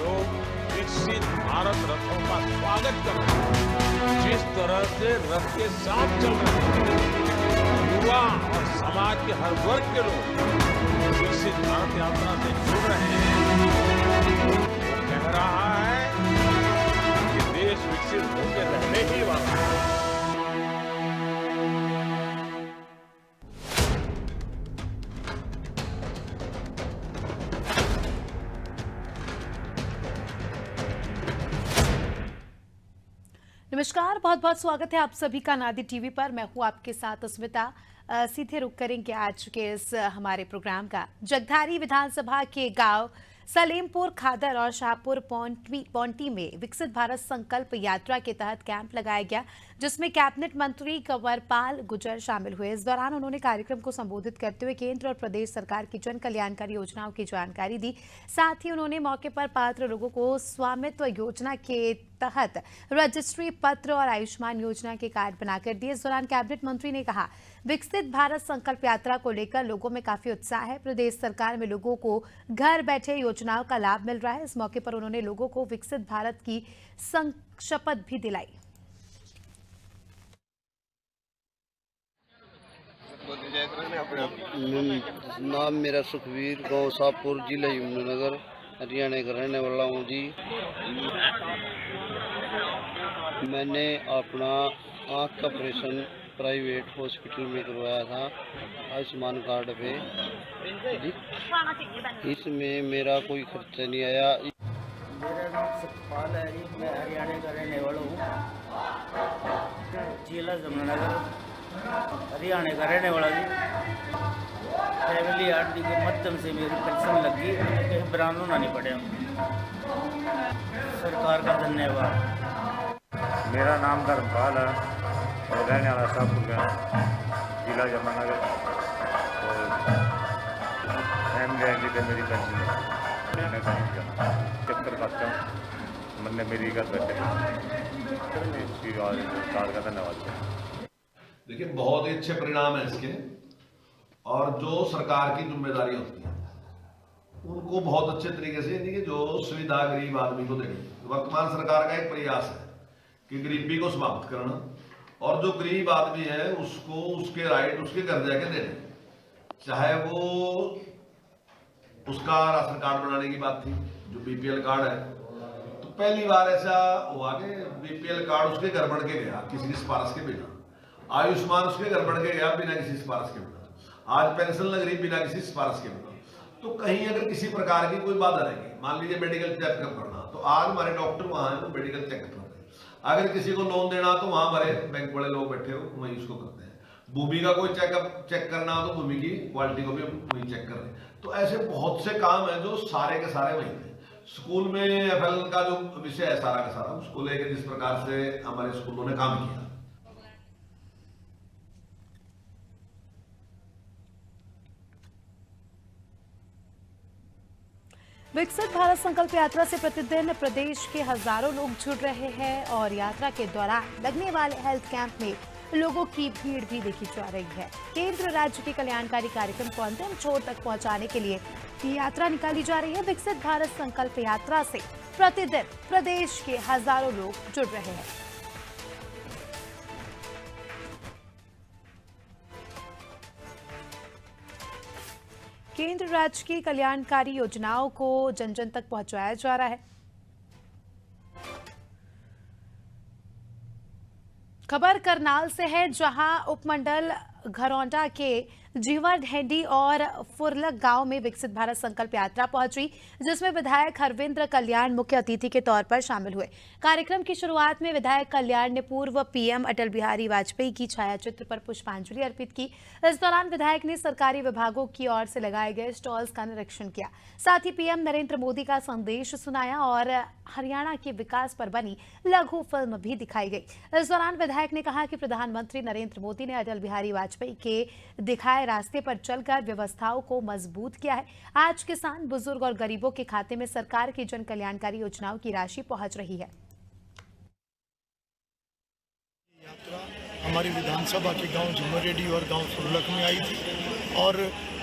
लोग विकसित भारत रथों का स्वागत कर रहे हैं। जिस तरह से रथ के साथ चल रहे हैं, युवा और समाज के हर वर्ग के लोग विकसित भारत यात्रा से जुड़ रहे हैं, वो कह रहा है कि देश विकसित होकर रहने ही वाला है। नमस्कार, बहुत बहुत स्वागत है आप सभी का नादी टीवी पर। मैं हूं आपके साथ अस्मिता। सीधे रुक करेंगे आज के इस हमारे प्रोग्राम का। जगधारी विधानसभा के गांव सलेमपुर खादर और शाहपुर पौंटी में विकसित भारत संकल्प यात्रा के तहत कैंप लगाया गया, जिसमें कैबिनेट मंत्री कंवरपाल गुर्जर शामिल हुए। इस दौरान उन्होंने कार्यक्रम को संबोधित करते हुए केंद्र और प्रदेश सरकार की जन कल्याणकारी योजनाओं की जानकारी दी। साथ ही उन्होंने मौके पर पात्र लोगों को स्वामित्व योजना के तहत रजिस्ट्री पत्र और आयुष्मान योजना के कार्ड बनाकर दिए। इस दौरान कैबिनेट मंत्री ने कहा, विकसित भारत संकल्प यात्रा को लेकर लोगों में काफी उत्साह है। प्रदेश सरकार में लोगों को घर बैठे योजनाओं का लाभ मिल रहा है। इस मौके पर उन्होंने लोगों को विकसित भारत की शपथ भी दिलाई। नाम मेरा सुखवीर, गांव शाहपुर, जिला यमुनानगर, हरियाणा का रहने वाला हूँ जी। मैंने अपना आँख का ऑपरेशन प्राइवेट हॉस्पिटल में करवाया था, आयुष्मान कार्ड पे जी। इसमें मेरा कोई खर्चा नहीं आया। मेरा नाम सुखपाल है जी, मैं हरियाणा का रहने वाला हूँ, जिला यमुनानगर, हरियाणा का रहने वाला जी। फैमिली आरडी के माध्यम से मेरी पेंशन लगी, मुझे कहीं ब्रांड होना नहीं पड़े। सरकार का धन्यवाद। मेरा नाम धर्मपाल है और रहने वाला शाहपुर का, जिला यमुनानगर। और फैमिली पे मेरी पेंशन चक्कर खाता हूँ, मैंने मेरी घर बैठे सरकार का धन्यवाद। देखिए, बहुत ही अच्छे परिणाम है इसके, और जो सरकार की जिम्मेदारी होती है उनको बहुत अच्छे तरीके से, यानी कि जो सुविधा गरीब आदमी को देनी। वर्तमान सरकार का एक प्रयास है कि गरीबी को समाप्त करना, और जो गरीब आदमी है उसको उसके राइट उसके घर जाके देने। चाहे वो उसका राशन कार्ड बनाने की बात थी, जो बीपीएल कार्ड है, तो पहली बार ऐसा हुआ कि बीपीएल कार्ड उसके घर बढ़ के गया किसी की सिफारिश के बिना। आयुष्मान उसके घर बढ़ के गया बिना किसी सिफारिश के बिना। आज पेंशन लग रही बिना किसी सिफारिश के बिना। तो कहीं अगर किसी प्रकार की कोई बाधा रहेगी, मान लीजिए मेडिकल चेकअप करना, तो आज हमारे डॉक्टर वहां है, वो मेडिकल चेकअप करते हैं। अगर किसी को लोन देना, तो वहां हमारे बैंक वाले लोग बैठे हो, वहीं उसको करते हैं। भूमि का कोई चेक करना हो, तो भूमि की क्वालिटी को भी वही चेक कर रहे हैं। तो ऐसे बहुत से काम है जो सारे के सारे वहीं थे। स्कूल में एफएल का जो विषय है सारा का सारा, उसको लेकर जिस प्रकार से हमारे स्कूलों ने काम किया। विकसित भारत संकल्प यात्रा से प्रतिदिन प्रदेश के हजारों लोग जुड़ रहे हैं और यात्रा के दौरान लगने वाले हेल्थ कैंप में लोगों की भीड़ भी देखी जा रही है। केंद्र राज्य के कल्याणकारी कार्यक्रम को अंतिम छोर तक पहुंचाने के लिए ये यात्रा निकाली जा रही है। विकसित भारत संकल्प यात्रा से प्रतिदिन प्रदेश के हजारों लोग जुड़ रहे हैं। केंद्र राज्य की कल्याणकारी योजनाओं को जन जन तक पहुंचाया जा रहा है। खबर करनाल से है, जहां उपमंडल घरौंडा के जीवरढेंडी और फुरलक गांव में विकसित भारत संकल्प यात्रा पहुंची, जिसमें विधायक हरविंद्र कल्याण मुख्य अतिथि के तौर पर शामिल हुए। कार्यक्रम की शुरुआत में विधायक कल्याण ने पूर्व पीएम अटल बिहारी वाजपेयी की छायाचित्र पर पुष्पांजलि अर्पित की। इस दौरान विधायक ने सरकारी विभागों की ओर से लगाए गए स्टॉल्स का निरीक्षण किया। साथ ही पीएम नरेंद्र मोदी का संदेश सुनाया और हरियाणा के विकास पर बनी लघु फिल्म भी दिखाई गई। इस दौरान विधायक ने कहा कि प्रधानमंत्री नरेंद्र मोदी ने अटल बिहारी वाजपेयी के दिखाए रास्ते पर चलकर व्यवस्थाओं को मजबूत किया है। आज किसान, बुजुर्ग और गरीबों के खाते में सरकार की जन कल्याणकारी योजनाओं की राशि पहुंच रही है। यात्रा हमारी विधानसभा के गांव जीवरढेंडी और गांव फुरलक में आई थी और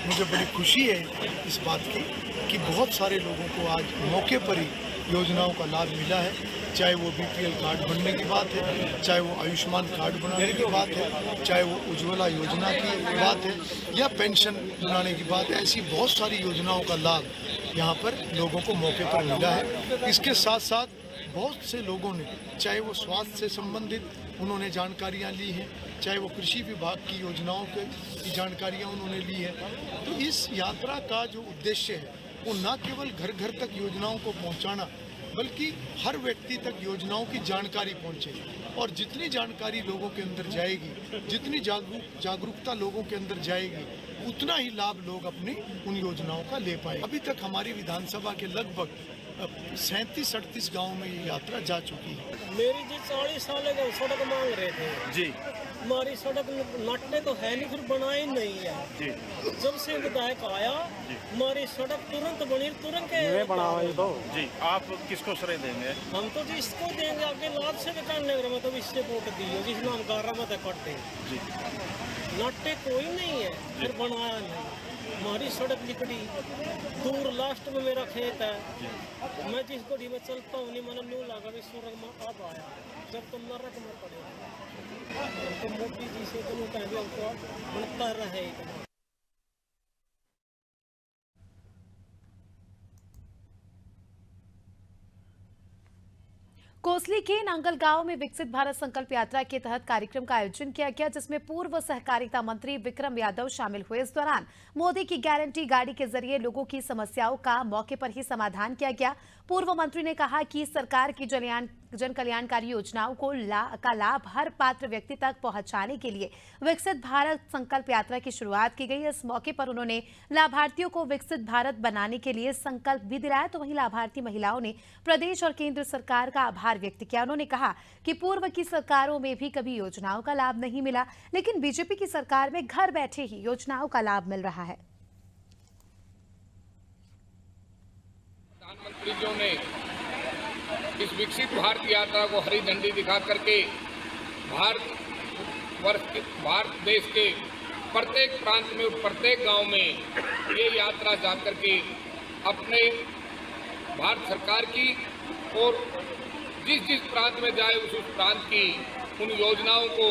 मुझे बड़ी खुशी है इस बात की कि बहुत सारे लोगों को आज मौके पर ही योजनाओं का लाभ मिला है, चाहे वो BPL कार्ड बनने की बात है, चाहे वो आयुष्मान कार्ड बनाने की बात है, चाहे वो उज्ज्वला योजना की बात है या पेंशन बनाने की बात है। ऐसी बहुत सारी योजनाओं का लाभ यहाँ पर लोगों को मौके पर मिला है। इसके साथ साथ बहुत से लोगों ने, चाहे वो स्वास्थ्य से संबंधित उन्होंने जानकारियाँ ली हैं, चाहे वो कृषि विभाग की योजनाओं की जानकारियाँ उन्होंने ली है। तो इस यात्रा का जो उद्देश्य है वो न केवल घर घर तक योजनाओं को पहुंचाना, बल्कि हर व्यक्ति तक योजनाओं की जानकारी पहुंचे। और जितनी जानकारी लोगों के अंदर जाएगी, जितनी जागरूकता लोगों के अंदर जाएगी, उतना ही लाभ लोग अपनी उन योजनाओं का ले पाए। अभी तक हमारी विधानसभा के लगभग 37-38 गाँव में ये यात्रा जा चुकी है। मेरी जी 40 साल के सड़क मांग रहे थे जी। हमारी सड़क नाटने तो है नहीं, फिर बनाई नहीं है जी। जब से विधायक आया हमारी सड़क तुरंत बनी, तुरंत बनाई तो जी। आप किसको श्रेय देंगे? हम तो जी इसको देंगे, आपके लाभ से करने मतलब इससे वोट दी होगी, इसमें हम कर रहा था कटते जी। नाटे कोई नहीं है, फिर बनाया नहीं। हमारी सड़क निकली दूर, लास्ट में मेरा खेत है, मैं जिस गड्डी में चलता हूँ नहीं मैंने न्यू लगा भी सूरज में अब आया, जब तो नरक में पड़े तो मोदी जी से तो कहेंगे हमको बनता रहे। कोसली के नांगल गांव में विकसित भारत संकल्प यात्रा के तहत कार्यक्रम का आयोजन किया गया, जिसमें पूर्व सहकारिता मंत्री विक्रम यादव शामिल हुए। इस दौरान मोदी की गारंटी गाड़ी के जरिए लोगों की समस्याओं का मौके पर ही समाधान किया गया। पूर्व मंत्री ने कहा कि सरकार की जन कल्याणकारी योजनाओं का लाभ हर पात्र व्यक्ति तक पहुंचाने के लिए विकसित भारत संकल्प यात्रा की शुरुआत की गई। इस मौके पर उन्होंने लाभार्थियों को विकसित भारत बनाने के लिए संकल्प भी दिलाया। तो वहीं लाभार्थी महिलाओं ने प्रदेश और केंद्र सरकार का आभार व्यक्त किया। उन्होंने कहा कि पूर्व की सरकारों में भी कभी योजनाओं का लाभ नहीं मिला, लेकिन बीजेपी की सरकार में घर बैठे ही योजनाओं का लाभ मिल रहा है। प्रधानमंत्री जी ने इस विकसित भारत यात्रा को हरी झंडी दिखा करके भारत देश के प्रत्येक प्रांत में, प्रत्येक गांव में ये यात्रा जा करके अपने भारत सरकार की और जिस प्रांत में जाए उस प्रांत की उन योजनाओं को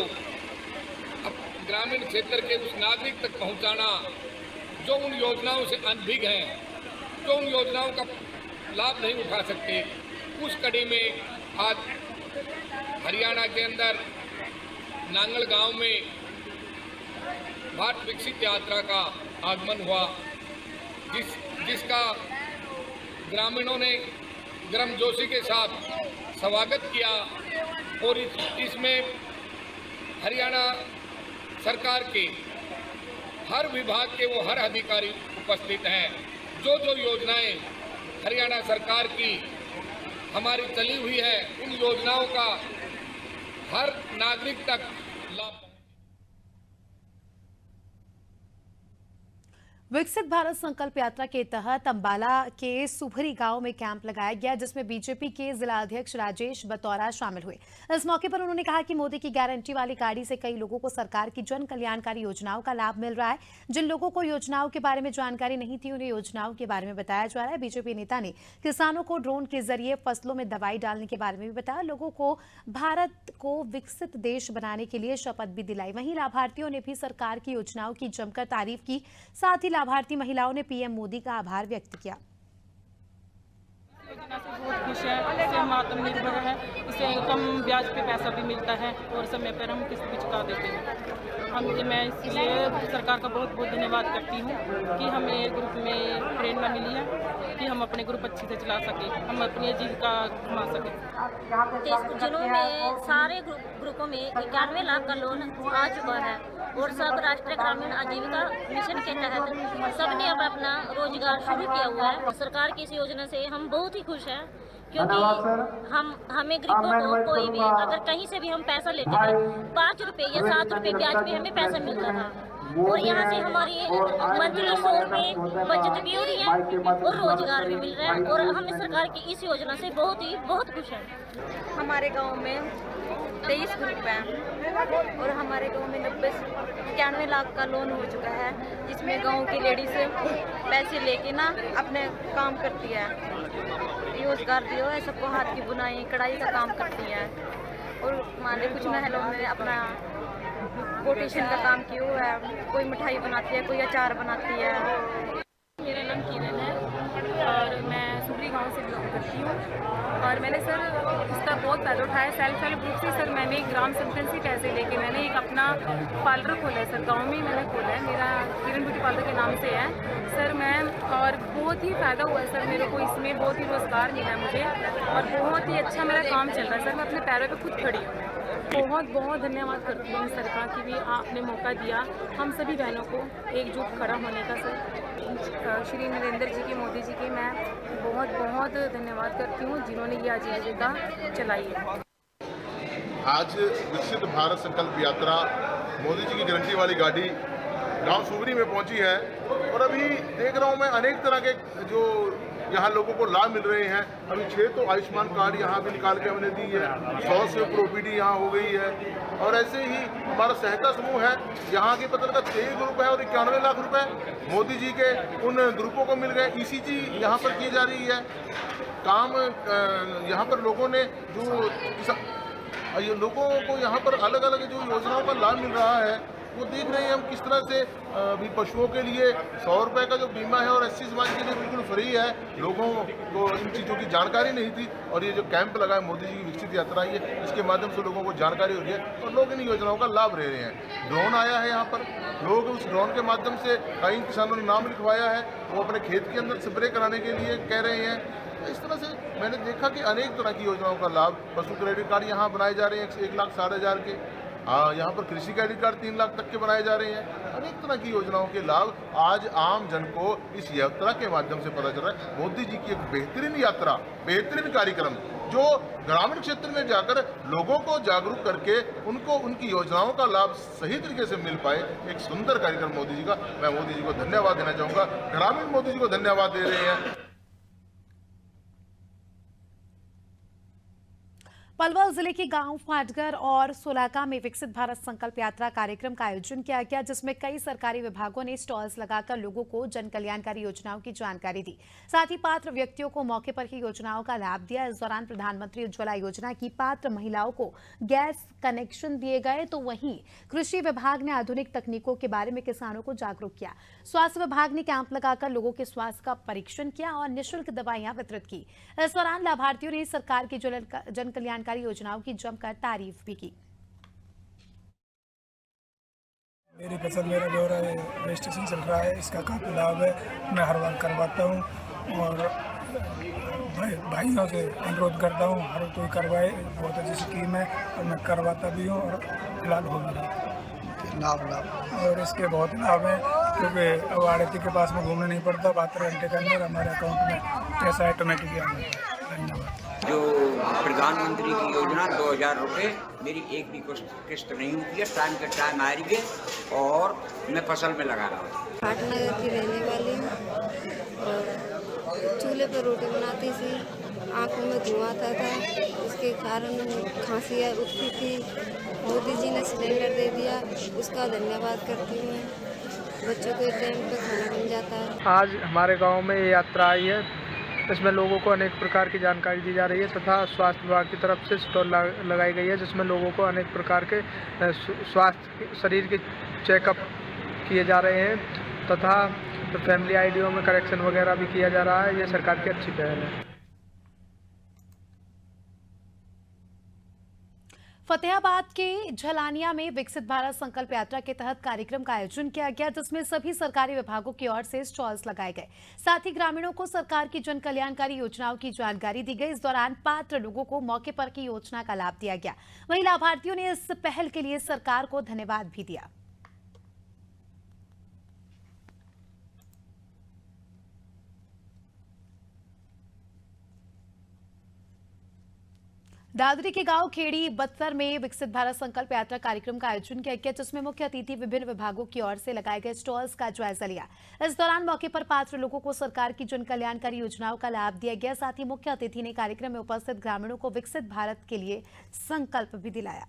ग्रामीण क्षेत्र के उस नागरिक तक पहुंचाना जो उन योजनाओं से अनभिज्ञ हैं, जो उन योजनाओं का लाभ नहीं उठा सकते। उस कड़ी में आज हरियाणा के अंदर नांगल गांव में भारत विकसित यात्रा का आगमन हुआ, जिसका ग्रामीणों ने गर्मजोशी के साथ स्वागत किया। और इसमें हरियाणा सरकार के हर विभाग के वो हर अधिकारी उपस्थित हैं। जो योजनाएं हरियाणा सरकार की हमारी चली हुई है, उन योजनाओं का हर नागरिक तक लाभ। विकसित भारत संकल्प यात्रा के तहत अंबाला के सुभरी गांव में कैंप लगाया गया, जिसमें बीजेपी के जिला अध्यक्ष राजेश बतौरा शामिल हुए। इस मौके पर उन्होंने कहा कि मोदी की गारंटी वाली गाड़ी से कई लोगों को सरकार की जन कल्याणकारी योजनाओं का लाभ मिल रहा है। जिन लोगों को योजनाओं के बारे में जानकारी नहीं थी, उन्हें योजनाओं के बारे में बताया जा रहा है। बीजेपी नेता ने किसानों को ड्रोन के जरिए फसलों में दवाई डालने के बारे में भी बताया। लोगों को भारत को विकसित देश बनाने के लिए शपथ भी दिलाई। वहीं लाभार्थियों ने भी सरकार की योजनाओं की जमकर तारीफ की। साथ ही लाभार्थी महिलाओं ने पीएम मोदी का आभार व्यक्त किया। योजना से बहुत खुश है, इससे हम आत्मनिर्भर है, इससे कम ब्याज पे पैसा भी मिलता है और समय पर हम किस्त भी चुका देते हैं। मैं इसलिए सरकार का बहुत बहुत धन्यवाद करती हूँ कि हमें ग्रुप में प्रेरणा मिली है कि हम अपने ग्रुप अच्छे से चला सकें, हम अपनी आजीविका कमा सकें। 30 जिलों में सारे ग्रुपों में 91 लाख का लोन आ चुका है और सब राष्ट्रीय ग्रामीण आजीविका मिशन के तहत सबने अब अपना रोजगार शुरू किया हुआ है। सरकार की इस योजना से हम बहुत ही खुश हैं, क्योंकि हमें गरीबों को कोई भी अगर कहीं से भी हम पैसा लेते थे 5 रुपए या 7 रुपए ब्याज पे हमें पैसा मिलता था, और यहाँ से हमारी मंथली 100 रुपए बचत भी हो रही है और रोजगार भी मिल रहा है, और हम सरकार की इस योजना से बहुत खुश हैं। हमारे गांव में 23 ग्रुप हैं और हमारे गांव में 91 लाख का लोन हो चुका है, जिसमें गांव की लेडीज पैसे लेके ना अपने काम करती है, रोजगार दिया है सबको, हाथ की बुनाई कढ़ाई का काम करती है। और हमारे कुछ महिलाओं ने अपना कोटेशन का काम किया हुआ है, कोई मिठाई बनाती है, कोई अचार बनाती है। मेरा नाम किरण है और मैं सुबरी गांव से बिलोंग करती हूँ और मैंने सर इसका बहुत फ़ायदा उठाया। सेल्फ हेल्प ग्रुप से सर मैंने ग्राम संगठन से पैसे लेके मैंने एक अपना पार्लर खोला है सर, गांव में ही मैंने खोला है, मेरा किरण ब्यूटी पार्लर के नाम से है सर। मैं और बहुत ही फ़ायदा हुआ है सर मेरे को, इसमें बहुत ही रोज़गार मिला है मुझे और बहुत ही अच्छा मेरा काम चल रहा है सर। मैं अपने पैरों पर खुद खड़ी हूँ। बहुत बहुत धन्यवाद करती हूँ सरकार की भी, आपने मौका दिया हम सभी बहनों को एकजुट खड़ा होने का सर। श्री नरेंद्र जी की, मोदी जी की मैं बहुत बहुत धन्यवाद करती हूँ जिन्होंने ये आजीविका चलाई है। आज विकसित भारत संकल्प यात्रा मोदी जी की गारंटी वाली गाड़ी गांव सुबरी में पहुंची है और अभी देख रहा हूं मैं अनेक तरह के जो यहाँ लोगों को लाभ मिल रहे हैं। अभी 6 तो आयुष्मान कार्ड यहाँ भी निकाल के हमने दी है, 100 से प्रोपीडी यहाँ हो गई है और ऐसे ही हमारा सहायता समूह है, यहाँ के पत्र का 23 ग्रुप है और 91 लाख रुपए मोदी जी के उन ग्रुपों को मिल गए। ECG यहाँ पर की जा रही है काम, यहाँ पर लोगों ने जो लोगों को यहाँ पर अलग अलग जो योजनाओं का लाभ मिल रहा है वो देख रहे हैं हम किस तरह से। अभी पशुओं के लिए 100 रुपये का जो बीमा है और 80 समाज के लिए बिल्कुल फ्री है। लोगों को इन चीज़ों की जानकारी नहीं थी और ये जो कैंप लगा है मोदी जी की विकसित यात्रा, ये इसके माध्यम से लोगों को जानकारी हो रही है और लोग इन योजनाओं का लाभ ले रहे हैं। ड्रोन आया है यहाँ पर, लोग उस ड्रोन के माध्यम से कई किसानों ने नाम लिखवाया है, वो अपने खेत के अंदर स्प्रे कराने के लिए कह रहे हैं। इस तरह से मैंने देखा कि अनेक तरह की योजनाओं का लाभ, पशु क्रेडिट कार्ड यहाँ बनाए जा रहे हैं 1,60,000 के, यहाँ पर कृषि क्रेडिट कार्ड 3 लाख तक के बनाए जा रहे हैं। अनेक तरह की योजनाओं के लाभ आज आम जन को इस यात्रा के माध्यम से पता चल रहा है। मोदी जी की एक बेहतरीन यात्रा, बेहतरीन कार्यक्रम जो ग्रामीण क्षेत्र में जाकर लोगों को जागरूक करके उनको उनकी योजनाओं का लाभ सही तरीके से मिल पाए, एक सुंदर कार्यक्रम मोदी जी का। मैं मोदी जी को धन्यवाद देना चाहूँगा, ग्रामीण मोदी जी को धन्यवाद दे रहे हैं। पलवल जिले के गांव फाटगर और सोलाका में विकसित भारत संकल्प यात्रा कार्यक्रम का आयोजन किया गया, जिसमें कई सरकारी विभागों ने स्टॉल्स लगाकर लोगों को जन कल्याणकारी योजनाओं की जानकारी दी। साथ ही पात्र व्यक्तियों को मौके पर ही योजनाओं का लाभ दिया। इस दौरान प्रधानमंत्री उज्ज्वला योजना की पात्र महिलाओं को गैस कनेक्शन दिए गए, तो वहीं कृषि विभाग ने आधुनिक तकनीकों के बारे में किसानों को जागरूक किया। स्वास्थ्य विभाग ने कैंप लगाकर लोगों के स्वास्थ्य का परीक्षण किया और निःशुल्क दवाइयां वितरित की। इस दौरान लाभार्थियों ने सरकार की जन कल्याणकारी योजनाओं की जमकर तारीफ भी की। मेरी फसल मेरा ब्यौरा रजिस्ट्रेशन चल रहा है, इसका काफ़ी लाभ है। मैं हर बार करवाता हूँ और भाइयों से अनुरोध करता हूँ हर कोई करवाए, बहुत अच्छी स्कीम है और मैं करवाता भी हूँ और फिलहाल हो भी रहा लाभ और इसके बहुत लाभ हैं, क्योंकि अब आड़ती के पास में घूमना नहीं पड़ता। 72 घंटे के अंदर हमारे अकाउंट में पैसा ऑटोमेटिक आ जाता है। धन्यवाद। जो प्रधानमंत्री की योजना 2000 रुपये, मेरी एक भी किस्त नहीं हुई है, टाइम के टाइम आ रही है और मैं फसल में लगा रहा हूँ। पाटनगर की रहने वाली हूँ और चूल्हे पर रोटी बनाती थी, आँखों में धुआं आता था, उसके कारण खांसी उठती थी। मोदी जी ने सिलेंडर दे दिया, उसका धन्यवाद करती हूँ। बच्चों के टाइम पे खाना बन जाता है। आज हमारे गांव में ये यात्रा आई है, इसमें लोगों को अनेक प्रकार की जानकारी दी जा रही है तथा स्वास्थ्य विभाग की तरफ से स्टॉल लगाई गई है, जिसमें लोगों को अनेक प्रकार के स्वास्थ्य शरीर के चेकअप किए जा रहे हैं तथा फैमिली आईडियों में करेक्शन वगैरह भी किया जा रहा है। ये सरकार की अच्छी पहल है। फतेहाबाद के झलानिया में विकसित भारत संकल्प यात्रा के तहत कार्यक्रम का आयोजन किया गया, जिसमें सभी सरकारी विभागों की ओर से स्टॉल्स लगाए गए। साथ ही ग्रामीणों को सरकार की जन कल्याणकारी योजनाओं की जानकारी दी गई। इस दौरान पात्र लोगों को मौके पर की योजना का लाभ दिया गया। वहीं लाभार्थियों ने इस पहल के लिए सरकार को धन्यवाद भी दिया। दादरी के गांव खेड़ी बत्तर में विकसित भारत संकल्प यात्रा कार्यक्रम का आयोजन किया गया, जिसमें मुख्य अतिथि विभिन्न विभागों की ओर से लगाए गए स्टॉल्स का जायजा लिया। इस दौरान मौके पर पात्र लोगों को सरकार की जन कल्याणकारी योजनाओं का लाभ दिया गया। साथ ही मुख्य अतिथि ने कार्यक्रम में उपस्थित ग्रामीणों को विकसित भारत के लिए संकल्प भी दिलाया।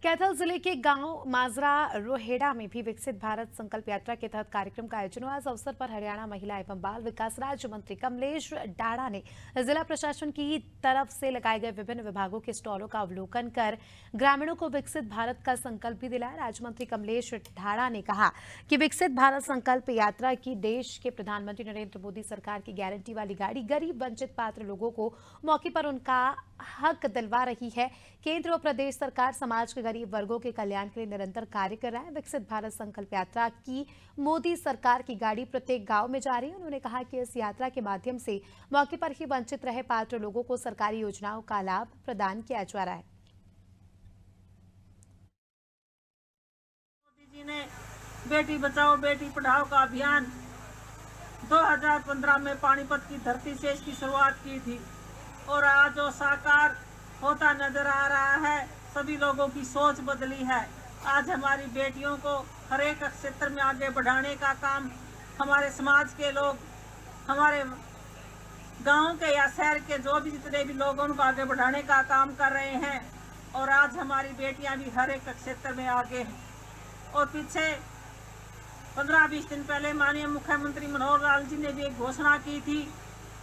कैथल जिले के गांव माजरा रोहेड़ा में भी विकसित भारत संकल्प यात्रा के तहत कार्यक्रम का आयोजन हुआ। इस अवसर पर हरियाणा महिला एवं बाल विकास राज्य मंत्री कमलेश डाढ़ा ने जिला प्रशासन की तरफ से लगाए गए विभिन्न विभागों के स्टॉलों का अवलोकन कर ग्रामीणों को विकसित भारत का संकल्प भी दिलाया। राज्य मंत्री कमलेश डाढ़ा ने कहा कि विकसित भारत संकल्प यात्रा की देश के प्रधानमंत्री नरेंद्र मोदी सरकार की गारंटी वाली गाड़ी गरीब वंचित पात्र लोगों को मौके पर उनका हक दिलवा रही है। केंद्र और प्रदेश सरकार समाज के गरीब वर्गों के कल्याण के लिए निरंतर कार्य कर रहा है। विकसित भारत संकल्प यात्रा की मोदी सरकार की गाड़ी प्रत्येक गांव में जा रही है। उन्होंने कहा कि इस यात्रा के माध्यम से मौके पर ही वंचित रहे पात्र लोगों को सरकारी योजनाओं का लाभ प्रदान किया जा रहा है। मोदी जी ने बेटी बचाओ बेटी पढ़ाओ का अभियान 2015 में पानीपत की धरती से इसकी शुरुआत की थी और आज वो साकार होता नजर आ रहा है। सभी लोगों की सोच बदली है। आज हमारी बेटियों को हर एक क्षेत्र में आगे बढ़ाने का काम हमारे समाज के लोग, हमारे गांव के या शहर के जो भी जितने भी लोग उनको आगे बढ़ाने का काम कर रहे हैं। और आज हमारी बेटियां भी हर एक क्षेत्र में आगे हैं। और पीछे 15-20 दिन पहले माननीय मुख्यमंत्री मनोहर लाल जी ने भी एक घोषणा की थी,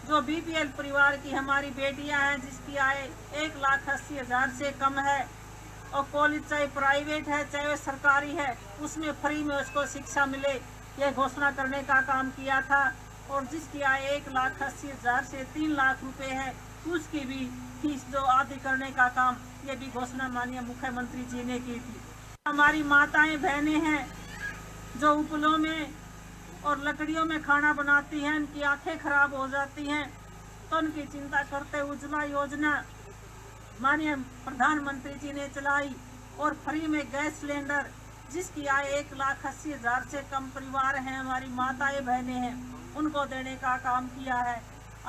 जो बीपीएल परिवार की हमारी बेटियां हैं जिसकी आय 1,80,000 से कम है और कॉलेज चाहे प्राइवेट है चाहे सरकारी है उसमें फ्री में उसको शिक्षा मिले, यह घोषणा करने का काम किया था। और जिसकी आय 1,80,000 से 3 लाख रुपए है उसकी भी फीस जो आदि करने का काम, ये भी घोषणा माननीय मुख्यमंत्री जी ने की थी। हमारी माताएं बहनें हैं जो उपलों में और लकड़ियों में खाना बनाती हैं, उनकी आंखें खराब हो जाती हैं, तो उनकी चिंता करते उज्ज्वला योजना माननीय प्रधानमंत्री जी ने चलाई और फ्री में गैस सिलेंडर जिसकी आय 1,80,000 से कम परिवार हैं, हमारी माताएं बहनें हैं, उनको देने का काम किया है।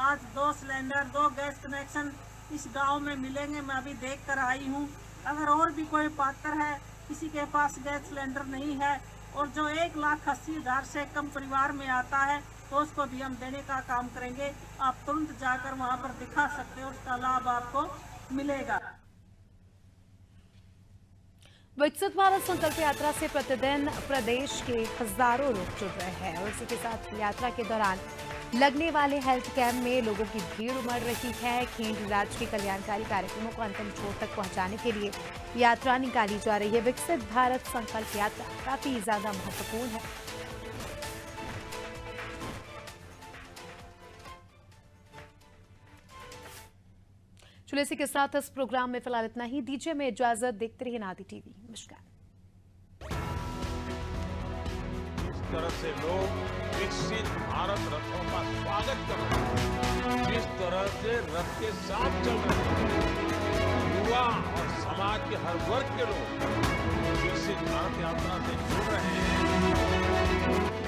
आज 2 सिलेंडर 2 गैस कनेक्शन इस गांव में मिलेंगे। मैं अभी देख कर आई हूँ। अगर और भी कोई पात्र है किसी के पास गैस सिलेंडर नहीं है और जो 1,80,000 से कम परिवार में आता है तो उसको भी हम देने का काम करेंगे। आप तुरंत जाकर वहां पर दिखा सकते हो, उसका लाभ आपको मिलेगा। विकसित भारत संकल्प यात्रा से प्रतिदिन प्रदेश के हजारों लोग जुड़ रहे हैं और इसी के साथ यात्रा के दौरान लगने वाले हेल्थ कैंप में लोगों की भीड़ उमड़ रही है। केंद्र राज्य के कल्याणकारी कार्यक्रमों को अंतिम छोर तक पहुंचाने के लिए यात्रा निकाली जा रही है। विकसित भारत संकल्प यात्रा काफी ज्यादा महत्वपूर्ण है। चलिए इसी के साथ इस प्रोग्राम में फिलहाल इतना ही। दीजिए मैं इजाजत। देखते रहिए नादी टीवी। नमस्कार। इस तरह से लोग विकसित भारत रथों का स्वागत कर रहे हैं, जिस तरह से रथ के साथ चल रहे हैं, युवा और समाज के हर वर्ग के लोग विकसित भारत यात्रा से जुड़ रहे हैं।